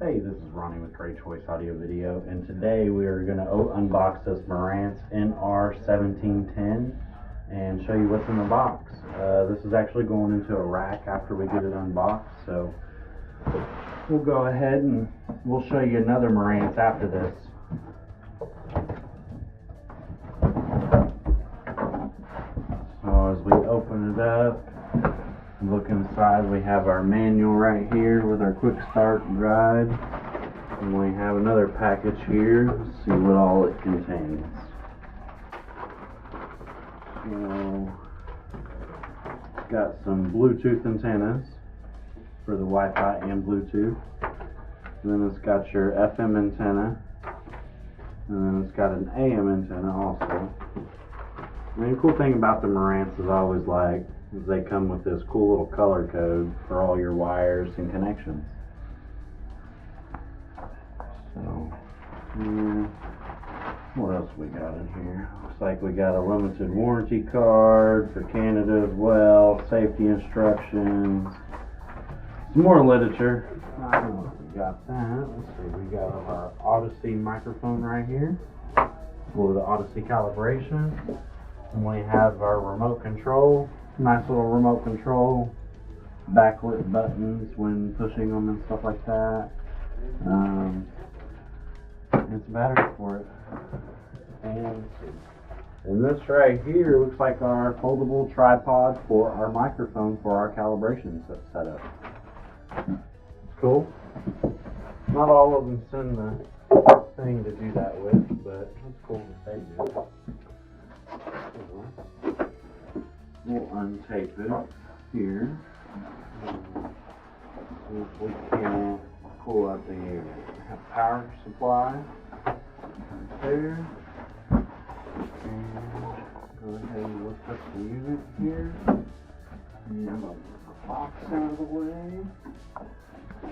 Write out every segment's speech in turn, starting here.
Hey, this is Ronnie with Great Choice Audio Video, and today we are going to unbox this Marantz NR1710 and show you what's in the box. This is actually going into a rack after we get it unboxed, so we'll go ahead and we'll show you another Marantz after this. So as we open it up, look inside, we have our manual right here with our quick start guide, and we have another package here. Let's see what all it contains. So it's got some Bluetooth antennas for the Wi-Fi and Bluetooth. And then it's got your FM antenna, and then it's got an AM antenna also. And the cool thing about the Marantz is I always like is they come with this cool little color code for all your wires and connections. So, what else we got in here? Looks like we got a limited warranty card for Canada as well, safety instructions, some more literature. I don't know if we got that. Let's see, we got our Odyssey microphone right here for the Odyssey calibration. And we have our remote control. Nice little remote control, backlit buttons when pushing them and stuff like that. It's a battery for it. And this right here looks like our foldable tripod for our microphone for our calibration setup. It's cool. Not all of them send the thing to do that with, but it's cool that they do. We'll untape it here. See if we can pull out the power supply right there. And go ahead and lift up the unit here. And I'll get the box out of the way.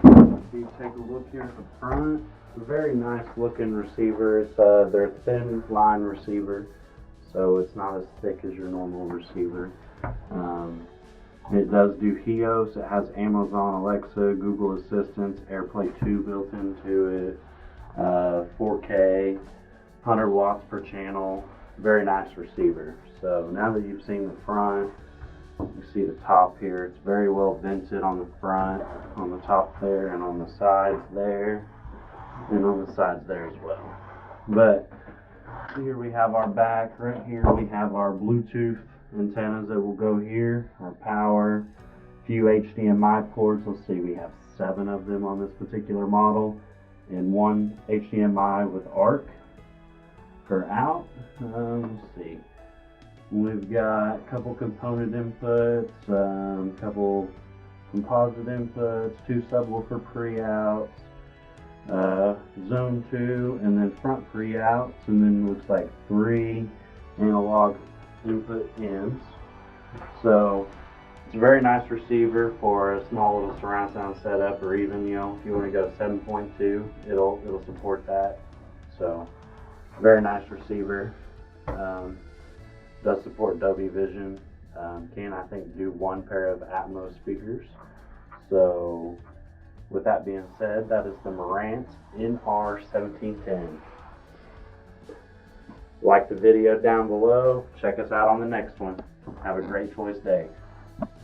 If you take a look here at the front, it's a very nice looking receiver. It's their thin line receiver, so it's not as thick as your normal receiver. It does do HEOS. It has Amazon Alexa, Google Assistant, AirPlay 2 built into it, 4K, 100 watts per channel. Very nice receiver. So now that you've seen the front, you see the top here. It's very well vented on the front, on the top there, and on the sides there, and on the sides there as well. But here we have our back. Right here we have our Bluetooth antennas that will go here, our power, few HDMI ports. Let's see, we have 7 of them on this particular model, and 1 HDMI with ARC for out. Let's see, we've got a couple component inputs, couple composite inputs, 2 subwoofer pre-outs, zone 2, and then front pre-outs, and then looks like 3 analog input ins. So it's a very nice receiver for a small little surround sound setup, or even, you know, if you want to go 7.2, it'll support that. So very nice receiver. Does support Dolby Vision. Can, I think, do 1 pair of Atmos speakers. So with that being said, that is the Marantz NR1710. Like the video down below. Check us out on the next one. Have a great choice day.